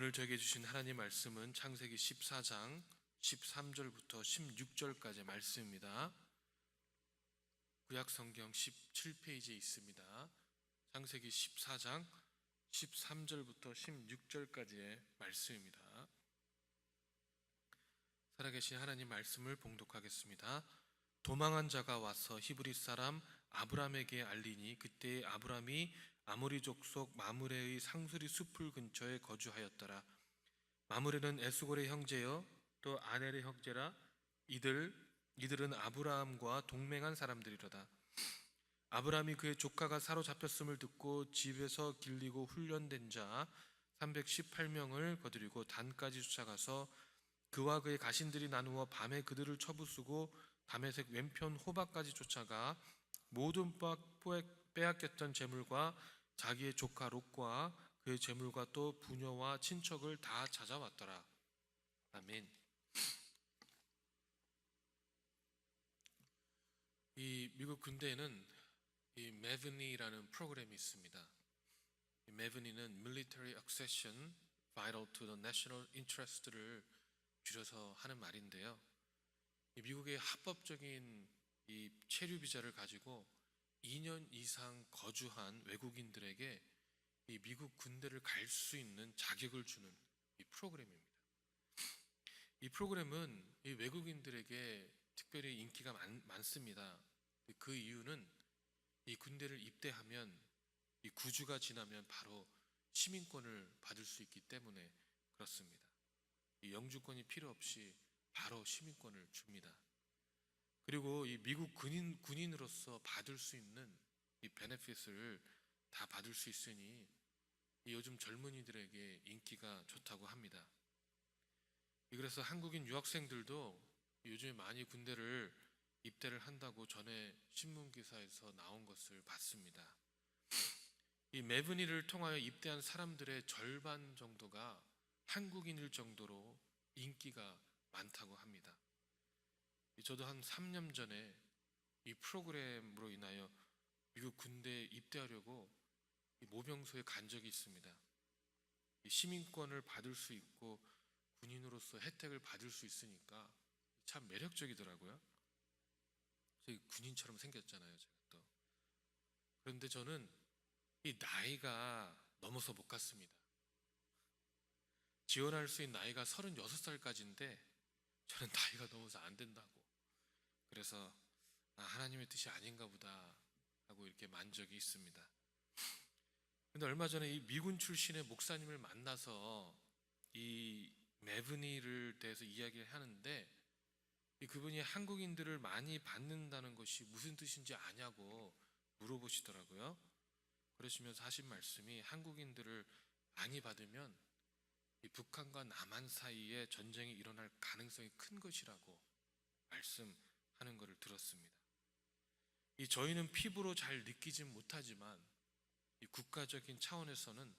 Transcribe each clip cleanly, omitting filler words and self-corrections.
오늘 저에게 주신 하나님 말씀은 창세기 14장 13절부터 16절까지의 말씀입니다. 구약 성경 17페이지에 있습니다. 창세기 14장 13절부터 16절까지의 말씀입니다. 살아계신 하나님 말씀을 봉독하겠습니다. 도망한 자가 와서 히브리 사람 아브람에게 알리니 그때 아브람이 아모리 족속 마므레의 상수리 숲을 근처에 거주하였더라. 마므레는 에스골의 형제여 또 아넬의 형제라. 이들은 아브라함과 동맹한 사람들이로다. 아브라함이 그의 조카가 사로잡혔음을 듣고 집에서 길리고 훈련된 자 318명을 거두리고 단까지 쫓아가서 그와 그의 가신들이 나누어 밤에 그들을 쳐부수고 다메섹 왼편 호바까지 쫓아가 모든 빼앗겼던 재물과 자기의 조카 롯과 그의 재물과 또 부녀와 친척을 다 찾아왔더라. 아멘. 이 미국 군대에는 이 매브니라는 프로그램이 있습니다. 이 매브니는 Military Accession Vital to the National Interest를 줄여서 하는 말인데요. 이 미국의 합법적인 이 체류 비자를 가지고 2년 이상 거주한 외국인들에게 이 미국 군대를 갈 수 있는 자격을 주는 이 프로그램입니다. 이 프로그램은 이 외국인들에게 특별히 인기가 많습니다. 그 이유는 이 군대를 입대하면 이 9주가 지나면 바로 시민권을 받을 수 있기 때문에 그렇습니다. 이 영주권이 필요 없이 바로 시민권을 줍니다. 그리고 이 미국 군인으로서 받을 수 있는 이 베네핏을 다 받을 수 있으니 요즘 젊은이들에게 인기가 좋다고 합니다. 그래서 한국인 유학생들도 요즘에 많이 군대를 입대를 한다고 전에 신문기사에서 나온 것을 봤습니다. 이 매브니를 통하여 입대한 사람들의 절반 정도가 한국인일 정도로 인기가 많다고 합니다. 저도 한 3년 전에 이 프로그램으로 인하여 미국 군대에 입대하려고 모병소에 간 적이 있습니다. 시민권을 받을 수 있고 군인으로서 혜택을 받을 수 있으니까 참 매력적이더라고요. 군인처럼 생겼잖아요, 제가 또. 그런데 저는 이 나이가 넘어서 못 갔습니다. 지원할 수 있는 나이가 36살까지인데 저는 나이가 넘어서 안 된다고. 그래서 하나님의 뜻이 아닌가 보다 하고 이렇게 만 적이 있습니다. 그런데 얼마 전에 이 미군 출신의 목사님을 만나서 이 매브니를 대해서 이야기를 하는데 그분이 한국인들을 많이 받는다는 것이 무슨 뜻인지 아냐고 물어보시더라고요. 그러시면서 하신 말씀이 한국인들을 많이 받으면 이 북한과 남한 사이에 전쟁이 일어날 가능성이 큰 것이라고 말씀하는 것을 들었습니다. 저희는 피부로 잘 느끼진 못하지만 이 국가적인 차원에서는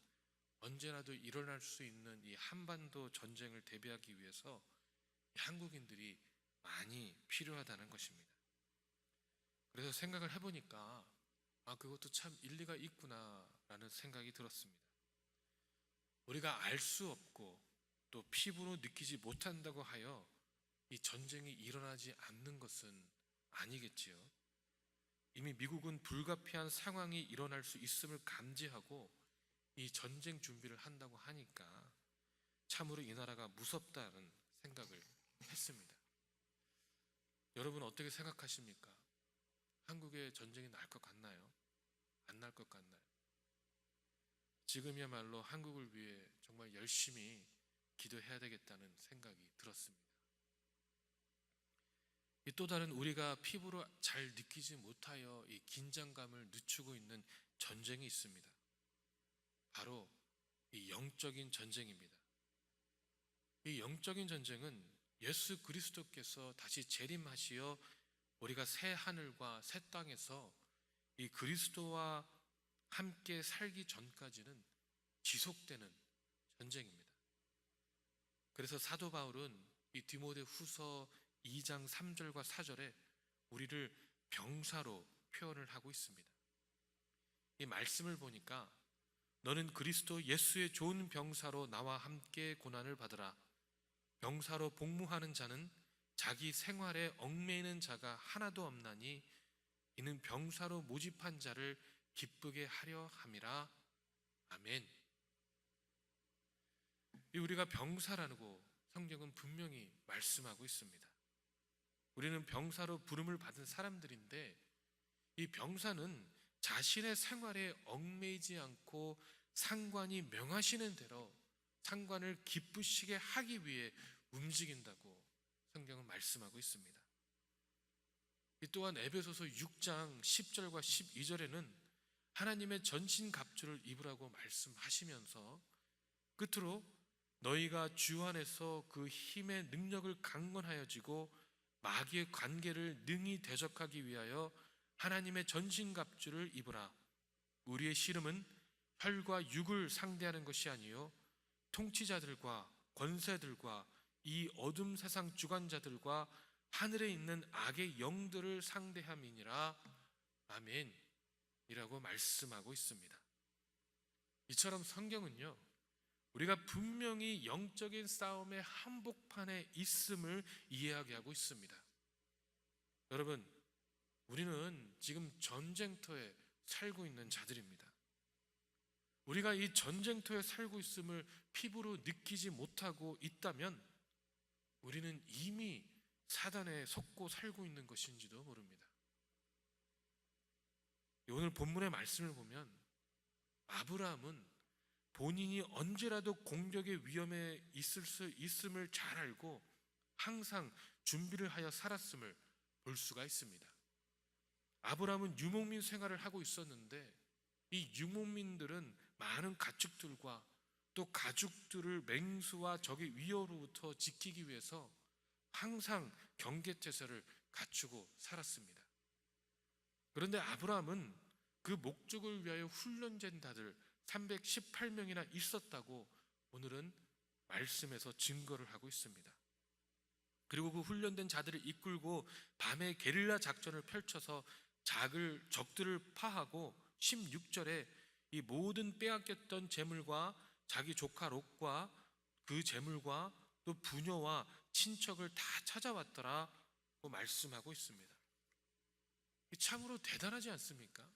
언제라도 일어날 수 있는 이 한반도 전쟁을 대비하기 위해서 한국인들이 많이 필요하다는 것입니다. 그래서 생각을 해보니까 그것도 참 일리가 있구나라는 생각이 들었습니다. 우리가 알 수 없고 또 피부로 느끼지 못한다고 하여 이 전쟁이 일어나지 않는 것은 아니겠지요. 이미 미국은 불가피한 상황이 일어날 수 있음을 감지하고 이 전쟁 준비를 한다고 하니까 참으로 이 나라가 무섭다는 생각을 했습니다. 여러분 어떻게 생각하십니까? 한국에 전쟁이 날 것 같나요? 안 날 것 같나요? 지금이야말로 한국을 위해 정말 열심히 기도해야 되겠다는 생각이 들었습니다. 또 다른 우리가 피부로 잘 느끼지 못하여 이 긴장감을 늦추고 있는 전쟁이 있습니다. 바로 이 영적인 전쟁입니다. 이 영적인 전쟁은 예수 그리스도께서 다시 재림하시어 우리가 새 하늘과 새 땅에서 이 그리스도와 함께 살기 전까지는 지속되는 전쟁입니다. 그래서 사도 바울은 이 디모데 후서 2장 3절과 4절에 우리를 병사로 표현을 하고 있습니다. 이 말씀을 보니까 너는 그리스도 예수의 좋은 병사로 나와 함께 고난을 받으라. 병사로 복무하는 자는 자기 생활에 얽매이는 자가 하나도 없나니 이는 병사로 모집한 자를 기쁘게 하려 함이라. 아멘. 우리가 병사라고 성경은 분명히 말씀하고 있습니다. 우리는 병사로 부름을 받은 사람들인데, 이 병사는 자신의 생활에 얽매이지 않고 상관이 명하시는 대로 상관을 기쁘시게 하기 위해 움직인다고 성경은 말씀하고 있습니다. 이 또한 에베소서 6장 10절과 12절에는 하나님의 전신갑주를 입으라고 말씀하시면서 끝으로 너희가 주 안에서 그 힘의 능력을 강건하여지고 마귀의 관계를 능히 대적하기 위하여 하나님의 전신갑주를 입으라. 우리의 씨름은 혈과 육을 상대하는 것이 아니요 통치자들과 권세들과 이 어둠 세상 주관자들과 하늘에 있는 악의 영들을 상대함이니라. 아멘 이라고 말씀하고 있습니다. 이처럼 성경은요, 우리가 분명히 영적인 싸움의 한복판에 있음을 이해하게 하고 있습니다. 여러분, 우리는 지금 전쟁터에 살고 있는 자들입니다. 우리가 이 전쟁터에 살고 있음을 피부로 느끼지 못하고 있다면 우리는 이미 사단에 속고 살고 있는 것인지도 모릅니다. 오늘 본문의 말씀을 보면 아브라함은 본인이 언제라도 공격의 위험에 있을 수 있음을 잘 알고 항상 준비를 하여 살았음을 볼 수가 있습니다. 아브라함은 유목민 생활을 하고 있었는데 이 유목민들은 많은 가축들과 또 가축들을 맹수와 적의 위협으로부터 지키기 위해서 항상 경계태세를 갖추고 살았습니다. 그런데 아브라함은 그 목적을 위하여 훈련된 자들 318명이나 있었다고 오늘은 말씀에서 증거를 하고 있습니다. 그리고 그 훈련된 자들을 이끌고 밤에 게릴라 작전을 펼쳐서 적들을 파하고 16절에 이 모든 빼앗겼던 재물과 자기 조카 롯과 그 재물과 또 부녀와 친척을 다 찾아왔더라고 말씀하고 있습니다. 참으로 대단하지 않습니까?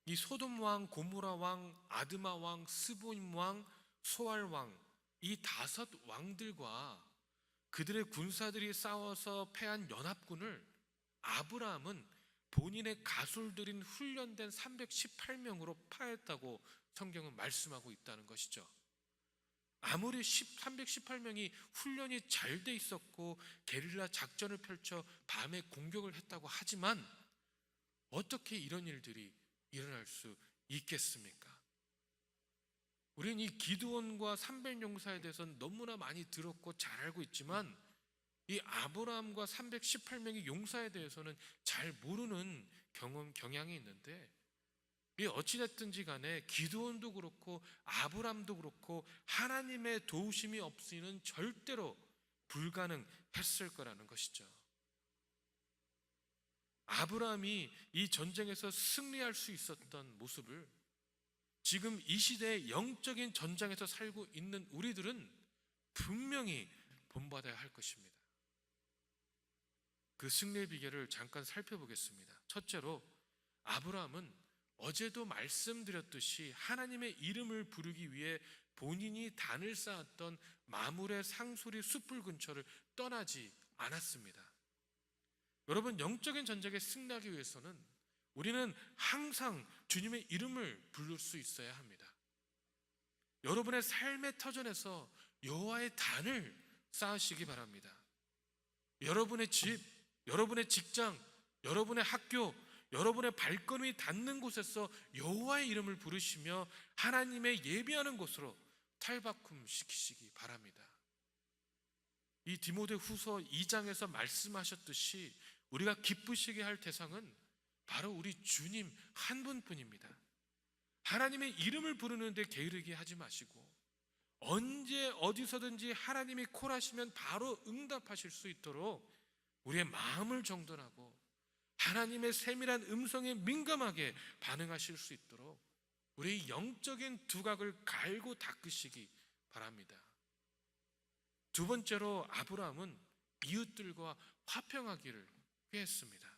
이 소돔 왕, 고모라 왕, 아드마 왕, 스보임 왕, 소알 왕, 이 5 왕들과 그들의 군사들이 싸워서 패한 연합군을 아브라함은 본인의 가솔들인 훈련된 318명으로 파했다고 성경은 말씀하고 있다는 것이죠. 아무리 318명이 훈련이 잘 돼 있었고 게릴라 작전을 펼쳐 밤에 공격을 했다고 하지만 어떻게 이런 일들이 일어날 수 있겠습니까? 우리는 이 기드온과 300용사에 대해서는 너무나 많이 들었고 잘 알고 있지만 이 아브라함과 318명의 용사에 대해서는 잘 모르는 경향이 있는데, 이 어찌됐든지 간에 기드온도 그렇고 아브라함도 그렇고 하나님의 도우심이 없이는 절대로 불가능했을 거라는 것이죠. 아브라함이 이 전쟁에서 승리할 수 있었던 모습을 지금 이 시대의 영적인 전장에서 살고 있는 우리들은 분명히 본받아야 할 것입니다. 그 승리의 비결을 잠깐 살펴보겠습니다. 첫째로, 아브라함은 어제도 말씀드렸듯이 하나님의 이름을 부르기 위해 본인이 단을 쌓았던 마물의 상소리 숯불 근처를 떠나지 않았습니다. 여러분, 영적인 전쟁에 승리하기 위해서는 우리는 항상 주님의 이름을 부를 수 있어야 합니다. 여러분의 삶의 터전에서 여호와의 단을 쌓으시기 바랍니다. 여러분의 집, 여러분의 직장, 여러분의 학교, 여러분의 발걸음이 닿는 곳에서 여호와의 이름을 부르시며 하나님의 예비하는 곳으로 탈바꿈 시키시기 바랍니다. 이 디모데후서 2장에서 말씀하셨듯이 우리가 기쁘시게 할 대상은 바로 우리 주님 한 분뿐입니다. 하나님의 이름을 부르는데 게으르게 하지 마시고 언제 어디서든지 하나님이 콜하시면 바로 응답하실 수 있도록 우리의 마음을 정돈하고 하나님의 세밀한 음성에 민감하게 반응하실 수 있도록 우리 영적인 두각을 갈고 닦으시기 바랍니다. 두 번째로 아브라함은 이웃들과 화평하기를 꾀했습니다.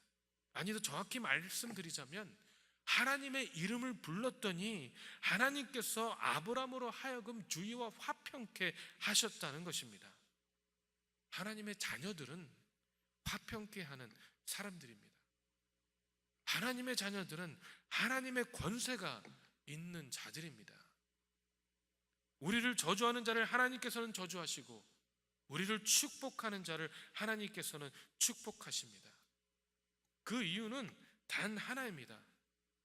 아니, 더 정확히 말씀드리자면 하나님의 이름을 불렀더니 하나님께서 아브라함으로 하여금 주위와 화평케 하셨다는 것입니다. 하나님의 자녀들은 화평케 하는 사람들입니다. 하나님의 자녀들은 하나님의 권세가 있는 자들입니다. 우리를 저주하는 자를 하나님께서는 저주하시고 우리를 축복하는 자를 하나님께서는 축복하십니다. 그 이유는 단 하나입니다.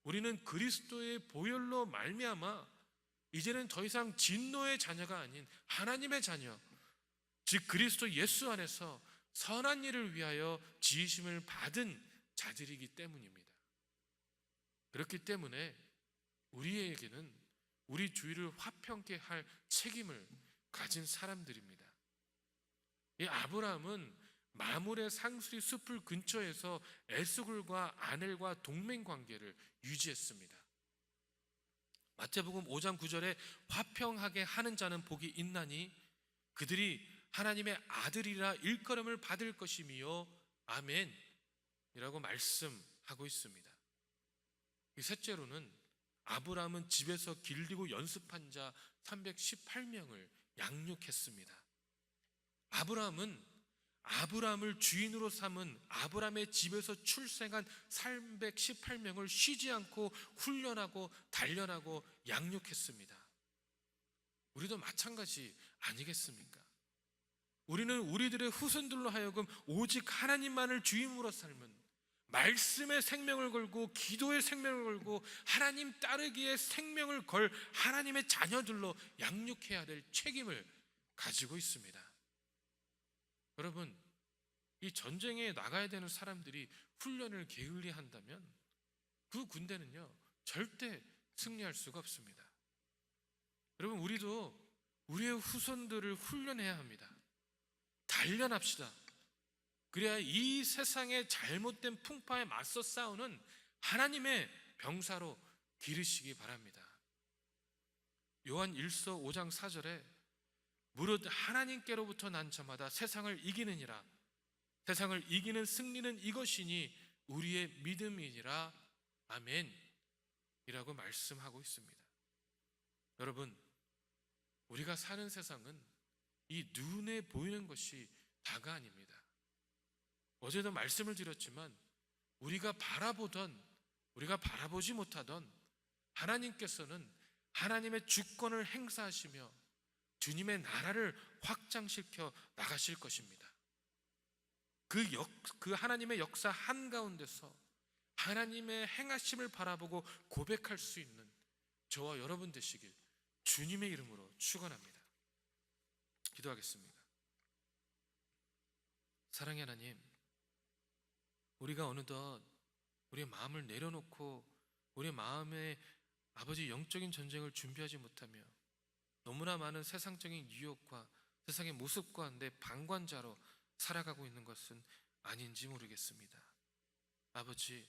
우리는 그리스도의 보혈로 말미암아 이제는 더 이상 진노의 자녀가 아닌 하나님의 자녀, 즉 그리스도 예수 안에서 선한 일을 위하여 지으심을 받은 자들이기 때문입니다. 그렇기 때문에 우리에게는 우리 주위를 화평케 할 책임을 가진 사람들입니다. 이 아브라함은 마물의 상수리 숲을 근처에서 에스굴과 아넬과 동맹 관계를 유지했습니다. 마태복음 5장 9절에 화평하게 하는 자는 복이 있나니 그들이 하나님의 아들이라 일컬음을 받을 것이며 아멘 이라고 말씀하고 있습니다. 셋째로는 아브라함은 집에서 길리고 연습한 자 318명을 양육했습니다. 아브라함을 주인으로 삼은 아브라함의 집에서 출생한 318명을 쉬지 않고 훈련하고 단련하고 양육했습니다. 우리도 마찬가지 아니겠습니까? 우리는 우리들의 후손들로 하여금 오직 하나님만을 주임으로 삶은 말씀의 생명을 걸고 기도의 생명을 걸고 하나님 따르기에 생명을 걸 하나님의 자녀들로 양육해야 될 책임을 가지고 있습니다. 여러분, 이 전쟁에 나가야 되는 사람들이 훈련을 게을리한다면 그 군대는요 절대 승리할 수가 없습니다. 여러분, 우리도 우리의 후손들을 훈련해야 합니다. 단련합시다. 그래야 이 세상의 잘못된 풍파에 맞서 싸우는 하나님의 병사로 기르시기 바랍니다. 요한 1서 5장 4절에 무릇 하나님께로부터 난 자마다 세상을 이기느니라. 세상을 이기는 승리는 이것이니 우리의 믿음이니라. 아멘 이라고 말씀하고 있습니다. 여러분, 우리가 사는 세상은 이 눈에 보이는 것이 다가 아닙니다. 어제도 말씀을 드렸지만 우리가 바라보지 못하던 하나님께서는 하나님의 주권을 행사하시며 주님의 나라를 확장시켜 나가실 것입니다. 그 하나님의 역사 한가운데서 하나님의 행하심을 바라보고 고백할 수 있는 저와 여러분 되시길 주님의 이름으로 축원합니다. 기도하겠습니다. 사랑의 하나님, 우리가 어느덧 우리의 마음을 내려놓고 우리의 마음에 아버지 영적인 전쟁을 준비하지 못하며 너무나 많은 세상적인 유혹과 세상의 모습 가운데 방관자로 살아가고 있는 것은 아닌지 모르겠습니다. 아버지,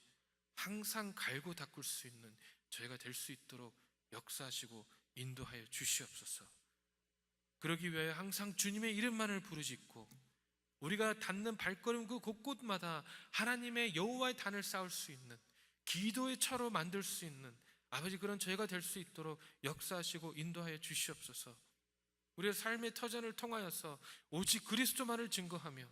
항상 갈고 닦을 수 있는 저희가 될 수 있도록 역사하시고 인도하여 주시옵소서. 그러기 위하여 항상 주님의 이름만을 부르짖고 우리가 닿는 발걸음 그 곳곳마다 하나님의 여호와의 단을 쌓을 수 있는 기도의 차로 만들 수 있는 아버지 그런 저희가 될 수 있도록 역사하시고 인도하여 주시옵소서. 우리의 삶의 터전을 통하여서 오직 그리스도만을 증거하며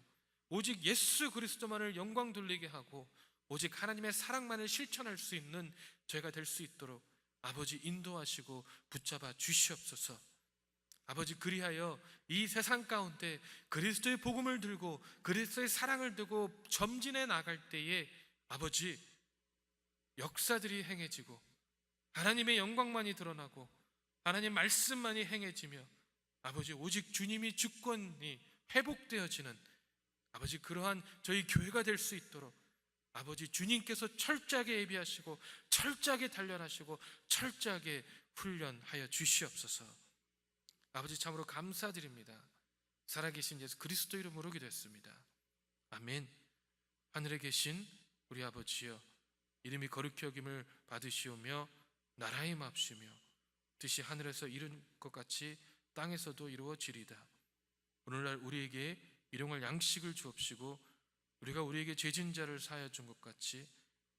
오직 예수 그리스도만을 영광 돌리게 하고 오직 하나님의 사랑만을 실천할 수 있는 저희가 될 수 있도록 아버지 인도하시고 붙잡아 주시옵소서. 아버지, 그리하여 이 세상 가운데 그리스도의 복음을 들고 그리스도의 사랑을 들고 점진해 나갈 때에 아버지 역사들이 행해지고 하나님의 영광만이 드러나고 하나님 말씀만이 행해지며 아버지 오직 주님이 주권이 회복되어지는 아버지 그러한 저희 교회가 될 수 있도록 아버지 주님께서 철저하게 예비하시고 철저하게 단련하시고 철저하게 훈련하여 주시옵소서. 아버지 참으로 감사드립니다. 살아계신 예수 그리스도 이름으로 기도했습니다. 아멘. 하늘에 계신 우리 아버지여, 이름이 거룩히 여김을 받으시오며 나라의 맙시며 뜻이 하늘에서 이룬 것 같이 땅에서도 이루어지리다. 오늘날 우리에게 일용할 양식을 주옵시고 우리가 우리에게 죄진 자를 사하여 준 것 같이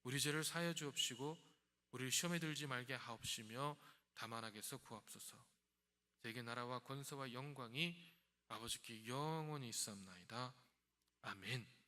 우리 죄를 사하여 주옵시고 우리를 시험에 들지 말게 하옵시며 다만 악에서 구하옵소서. 세계 나라와 권세와 영광이 아버지께 영원히 있사옵나이다. 아멘.